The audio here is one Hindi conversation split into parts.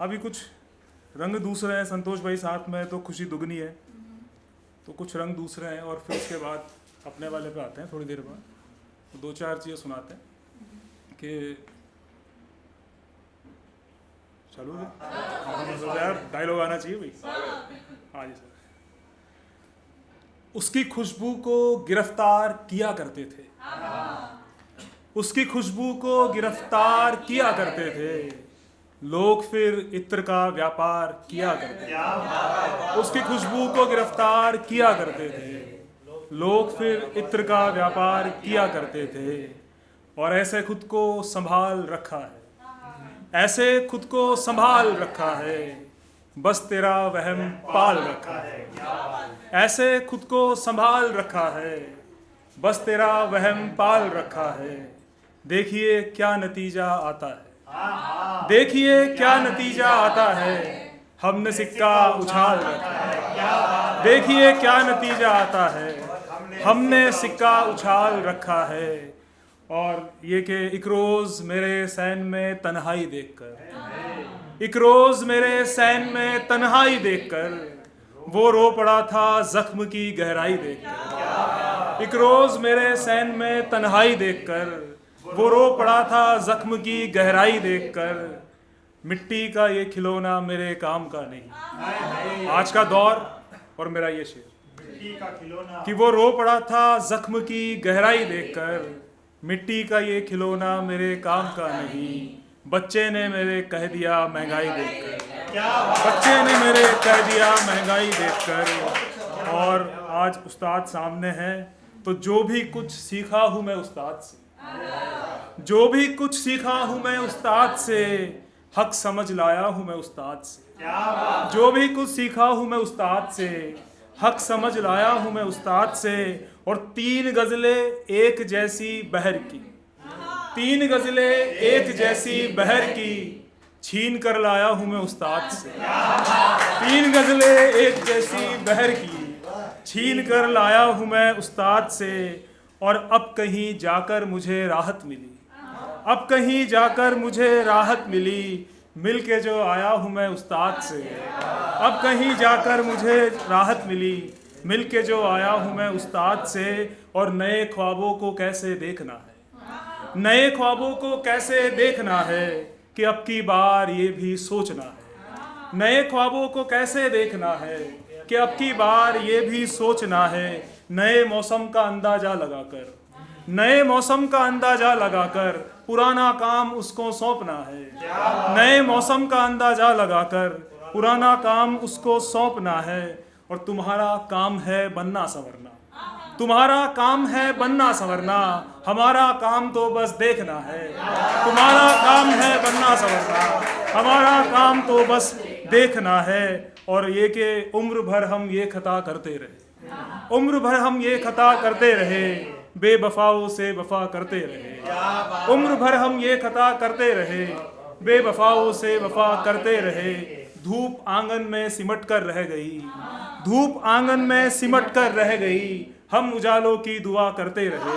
अभी कुछ रंग दूसरे हैं, संतोष भाई साथ में तो खुशी दुगनी है, तो कुछ रंग दूसरे हैं और फिर उसके बाद अपने वाले पे आते हैं थोड़ी देर बाद। तो दो चार चीज़ें सुनाते हैं कि चलो यार डायलॉग आना चाहिए भाई। हाँ जी सर। उसकी खुशबू को गिरफ्तार किया करते थे, उसकी खुशबू को गिरफ्तार किया करते थे लोग, फिर इत्र का व्यापार किया करते थे। उसकी खुशबू को गिरफ्तार किया करते थे लोग, फिर इत्र का व्यापार किया करते थे। और ऐसे खुद को संभाल रखा है, ऐसे खुद को संभाल रखा है, बस तेरा वहम पाल रखा है। ऐसे खुद को संभाल रखा है, बस तेरा वहम पाल रखा है। देखिए क्या नतीजा आता है, देखिए क्या नतीजा आता है, हमने सिक्का उछाल रखा है। देखिए क्या नतीजा आता है, हमने सिक्का उछाल रखा है। और ये कि एक रोज़ मेरे सैन में तन्हाई देखकर, एक रोज़ मेरे सैन में तन्हाई देखकर, वो रो पड़ा था जख्म की गहराई देखकर। एक रोज़ मेरे सैन में तन्हाई देखकर, वो रो पड़ा था जख्म की गहराई देखकर। मिट्टी का ये खिलौना मेरे काम का नहीं, आज का दौर और मेरा ये शेर कि वो रो पड़ा था जख्म की गहराई देखकर। मिट्टी का ये खिलौना मेरे काम का नहीं, बच्चे ने मेरे कह दिया महंगाई देखकर, बच्चे ने मेरे कह दिया महंगाई देखकर। और आज उस्ताद सामने हैं, तो जो भी कुछ सीखा हूँ मैं उस्ताद से, जो भी कुछ सीखा हूँ मैं उस्ताद से, हक समझ लाया हूँ मैं उस्ताद से। जो भी कुछ सीखा हूँ मैं उस्ताद से, हक समझ लाया हूँ मैं उस्ताद से। और 3 गज़लें एक जैसी बहर की, 3 गज़लें एक जैसी बहर की, छीन कर लाया हूँ मैं उस्ताद से। 3 गज़लें एक जैसी बहर की, छीन कर लाया हूँ मैं उस्ताद से। और अब कहीं जाकर मुझे राहत मिली, अब कहीं जाकर मुझे राहत मिली, मिल के जो आया हूँ मैं उस्ताद से। अब कहीं जाकर मुझे राहत मिली, मिल के जो आया हूँ मैं उस्ताद से। और नए ख्वाबों को कैसे देखना है, नए ख्वाबों को कैसे देखना है, कि अब की बार ये भी सोचना है। नए ख्वाबों को कैसे देखना है, कि अब की बार ये भी सोचना है। नए मौसम का अंदाजा लगाकर, नए मौसम का अंदाजा लगाकर, पुराना काम उसको सौंपना है। नए मौसम का अंदाजा लगाकर, पुराना काम उसको सौंपना है। और तुम्हारा काम है बनना संवरना, तुम्हारा काम है बनना संवरना, हमारा काम तो बस देखना है। तुम्हारा काम है बनना संवरना, हमारा काम तो बस देखना है। और ये कि उम्र भर हम ये खता करते रहे, उम्र भर हम ये खता करते रहे, बेवफाओं से वफा करते रहे। उम्र भर हम ये खता करते रहे, बेवफाओं से वफा करते रहे। धूप आंगन में सिमट कर रह गई, धूप आंगन में सिमट कर रह गई, हम उजालों की दुआ करते रहे।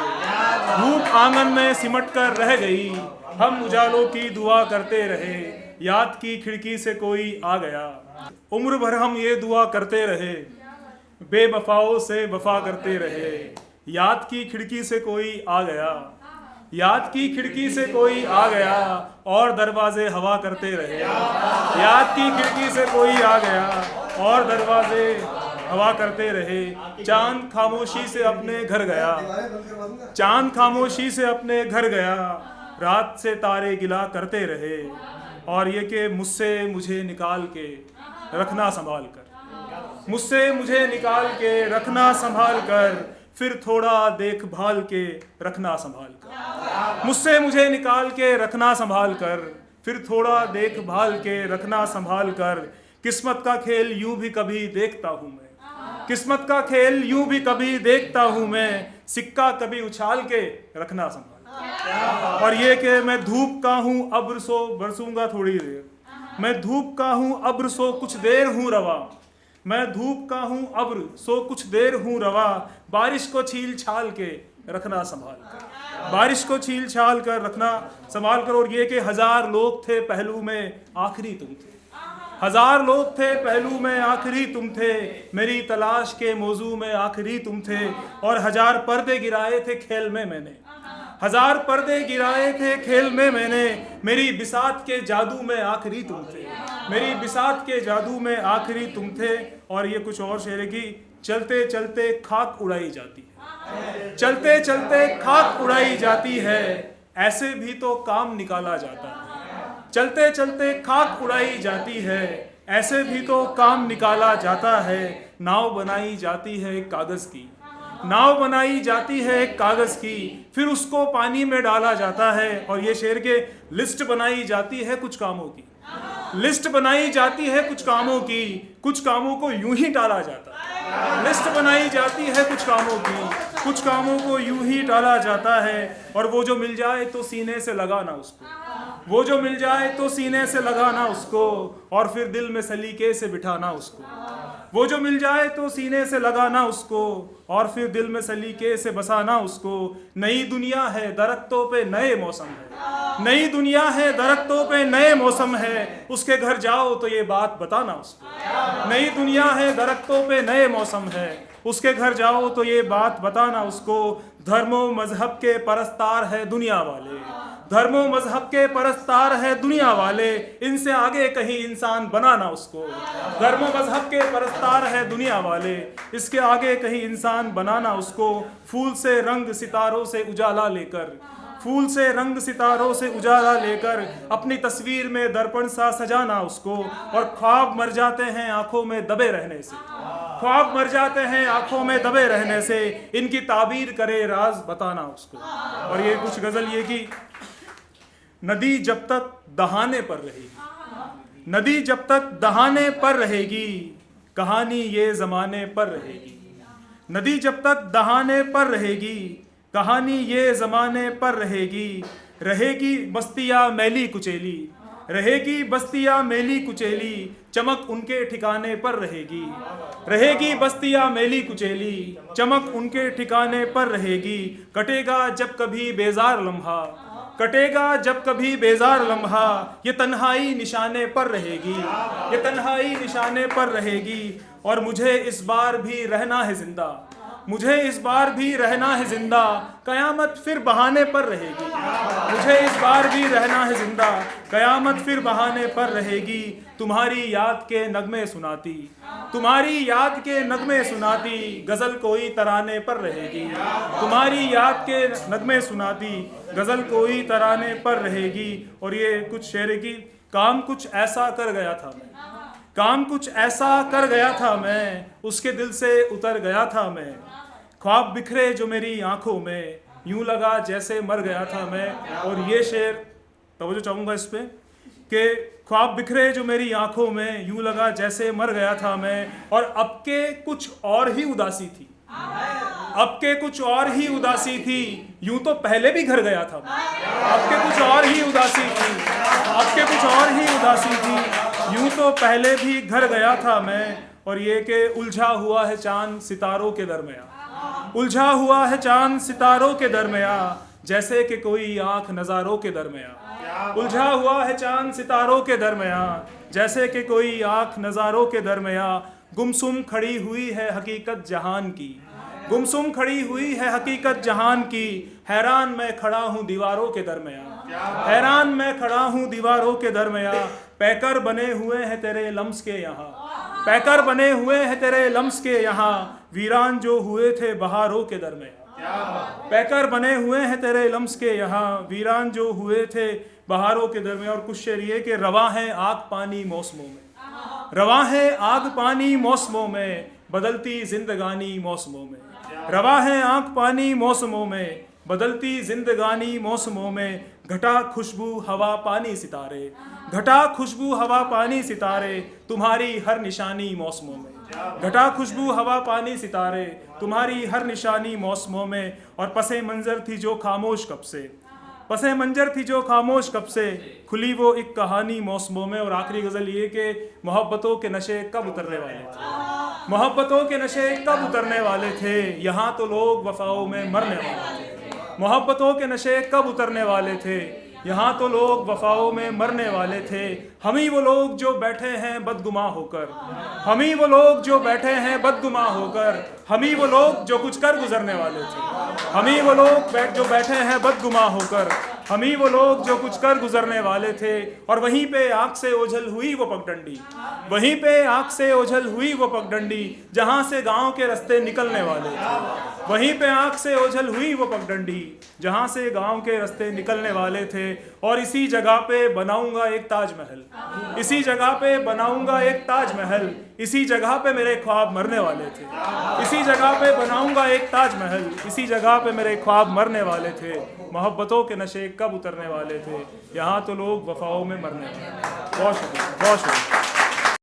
धूप आंगन में सिमट कर रह गई, हम उजालों की दुआ करते रहे। याद की खिड़की से कोई आ गया, उम्र भर हम ये दुआ करते रहे, बेवफाओं से वफा करते रहे। याद की खिड़की से कोई आ गया, याद की खिड़की से कोई आ गया, और दरवाजे हवा करते रहे। याद की खिड़की से कोई आ गया, और दरवाजे हवा करते रहे। चांद खामोशी से अपने घर गया, चांद खामोशी से अपने घर गया, रात से तारे गिला करते रहे। और ये कि मुझसे मुझे निकाल के रखना संभाल कर, मुझसे मुझे निकाल के रखना संभाल कर, फिर थोड़ा देखभाल के रखना संभाल कर। मुझसे मुझे निकाल के रखना संभाल कर, फिर थोड़ा देखभाल के रखना संभाल कर। किस्मत का खेल यूं भी कभी देखता हूँ मैं, किस्मत का खेल यूं भी कभी देखता हूँ मैं, सिक्का कभी उछाल के रखना संभाल। और ये कि मैं धूप का हूँ अब्र सो बरसूंगा थोड़ी देर, मैं धूप का हूँ अब्र सो कुछ देर हूँ रवा, मैं धूप का हूँ अब्र सो कुछ देर हूँ रवा, बारिश को छील छाल के रखना संभाल कर। बारिश को छील छाल कर रखना संभाल कर। और ये कि 1000 लोग थे पहलू में आखिरी तुम थे, 1000 लोग थे पहलू में आखिरी तुम थे, मेरी तलाश के मौजू में आखिरी तुम थे। और 1000 पर्दे गिराए थे खेल में मैंने, 1000 पर्दे गिराए थे खेल में मैंने, मेरी बिसात के जादू में आखिरी तुम थे, मेरी बिसात के जादू में आखिरी तुम थे। और ये कुछ और शेर की, चलते चलते खाक उड़ाई जाती है, चलते चलते खाक उड़ाई जाती है, ऐसे भी तो काम निकाला जाता है, चलते चलते खाक उड़ाई जाती है, ऐसे भी तो काम निकाला जाता है। नाव बनाई जाती है कागज की, नाव बनाई जाती है एक कागज की, फिर उसको पानी में डाला जाता है। और ये शेर के, लिस्ट बनाई जाती है कुछ कामों की, लिस्ट बनाई जाती है कुछ कामों की, कुछ कामों को यूं ही टाला जाता है, लिस्ट बनाई जाती है कुछ कामों की, कुछ कामों को यूं ही टाला जाता है। और वो जो मिल जाए तो सीने से लगाना उसको, वो जो मिल जाए तो सीने से लगाना उसको, और फिर दिल में सलीके से बिठाना उसको, वो जो मिल जाए तो सीने से लगाना उसको, और फिर दिल में सलीके से बसाना उसको। नई दुनिया है दरख्तों पे नए मौसम है, नई दुनिया है दरख्तों पे नए मौसम है, उसके घर जाओ तो ये बात बताना उसको। नई दुनिया है दरख्तों पे नए मौसम है, उसके घर जाओ तो ये बात बताना उसको। धर्मों मजहब के परस्तार है दुनिया वाले, धर्मों मजहब के परस्तार है दुनिया वाले, इनसे आगे कहीं इंसान बनाना उसको। धर्मों मजहब के परस्तार है दुनिया वाले, इसके आगे कहीं इंसान बनाना उसको। फूल से रंग सितारों से उजाला लेकर, फूल से रंग सितारों से उजाला लेकर, अपनी तस्वीर में दर्पण सा सजाना उसको। और ख्वाब मर जाते हैं आंखों में दबे रहने से, ख्वाब मर जाते हैं आंखों में दबे रहने से, इनकी ताबीर करे राज बताना उसको। और ये कुछ गजल ये की, नदी जब तक दहाने पर रहेगी, नदी जब तक दहाने पर रहेगी, कहानी ये जमाने पर रहेगी, नदी जब तक दहाने पर रहेगी, कहानी ये जमाने पर रहेगी। रहेगी बस्तियां मैली कुचेली, रहेगी बस्तियां मैली कुचेली, चमक उनके ठिकाने पर रहेगी, रहेगी बस्तियां मैली कुचेली, चमक उनके ठिकाने पर रहेगी। कटेगा जब कभी बेजार लम्हा, कटेगा जब कभी बेजार लम्हा, ये तन्हाई निशाने पर रहेगी, ये तन्हाई निशाने पर रहेगी। और मुझे इस बार भी रहना है जिंदा, मुझे इस बार भी रहना है जिंदा, कयामत फिर बहाने पर रहेगी, मुझे इस बार भी रहना है जिंदा, कयामत फिर बहाने पर रहेगी। तुम्हारी याद के नगमे सुनाती, तुम्हारी याद के नगमे सुनाती, गजल कोई तराने पर रहेगी, तुम्हारी याद के नगमे सुनाती, गजल कोई तराने पर रहेगी। और ये कुछ शेर की, काम कुछ ऐसा कर गया था मैं, काम कुछ ऐसा कर गया था मैं, उसके दिल से उतर गया था मैं। ख्वाब बिखरे जो मेरी आंखों में, यूं लगा जैसे मर गया था मैं। और ये शेर तवज्जो चाहूँगा इस पे, कि ख्वाब बिखरे जो मेरी आंखों में, यूं लगा जैसे मर गया था मैं। और अब के कुछ और ही उदासी थी, अब के कुछ और ही उदासी थी, यूं तो पहले भी घर गया था मैं। अब के कुछ और ही उदासी थी, अब के कुछ और ही उदासी थी, यूं तो पहले भी घर गया था मैं। और ये कि उलझा हुआ है चांद सितारों के दरमियाँ, उलझा हुआ है चांद सितारों के दरमियाँ, जैसे कि कोई आंख नज़ारों के दरमियाँ, उलझा हुआ है चांद सितारों के दरमियाँ, जैसे कि कोई आंख नज़ारों के दरमियाँ। गुमसुम खड़ी हुई है हकीकत जहान की, गुमसुम खड़ी हुई है हकीकत जहान की, हैरान मैं खड़ा हूँ दीवारों के दरमियाँ, हैरान मैं खड़ा हूँ दीवारों के दरमियाँ। पैकर बने हुए हैं तेरे लम्स के यहाँ, पैकर बने हुए हैं तेरे लम्स के यहाँ, वीरान जो हुए थे बहारों के दरमियाँ, पैकर बने हुए हैं तेरे लम्स के यहाँ, वीरान जो हुए थे बहारों के दरमियाँ। और कुछ शेर ये कि रवा है आग पानी मौसमों में, रवा है आग पानी मौसमों में, बदलती जिंदगानी मौसमों में, रवा है आग पानी मौसमों में, बदलती जिंदगानी मौसमों में। घटा खुशबू हवा पानी सितारे, घटा खुशबू हवा पानी सितारे, तुम्हारी हर निशानी मौसमों में, घटा खुशबू हवा पानी सितारे, तुम्हारी हर निशानी मौसमों में। और पसे मंजर थी जो खामोश कब से, पसे मंजर थी जो खामोश कब से, खुली वो एक कहानी मौसमों में। और आखिरी गजल ये कि मोहब्बतों के नशे कब उतरने वाले थे, मोहब्बतों के नशे कब उतरने वाले थे, यहाँ तो लोग वफाओं में मरने वाले थे, मोहब्बतों के नशे कब उतरने वाले थे, यहाँ तो लोग वफाओं में मरने वाले थे। हम ही वो लोग जो बैठे हैं बदगुमा होकर, हम ही वो लोग जो बैठे हैं बदगुमा होकर, हम ही वो लोग जो कुछ कर गुजरने वाले थे, हम ही वो लोग जो बैठे हैं बदगुमा होकर, हम ही वो लोग जो कुछ कर गुजरने वाले थे। और वहीं पे आँख से ओझल हुई वो पगडंडी, वहीं पे आँख से ओझल हुई वो पगडंडी, जहाँ से गांव के रास्ते निकलने वाले थे। वहीं पे आँख से ओझल हुई वो पगडंडी, जहाँ से गांव के रास्ते निकलने वाले थे। और इसी जगह पे बनाऊंगा एक ताजमहल, इसी जगह पे बनाऊंगा एक ताजमहल, इसी जगह पे मेरे ख्वाब मरने वाले थे, इसी जगह पे बनाऊंगा एक ताजमहल, इसी जगह पे मेरे ख्वाब मरने वाले थे। मोहब्बतों के नशे कब उतरने वाले थे, यहाँ तो लोग वफाओं में मरने वाले थे। बहुत शुक्रिया, बहुत शुक्रिया।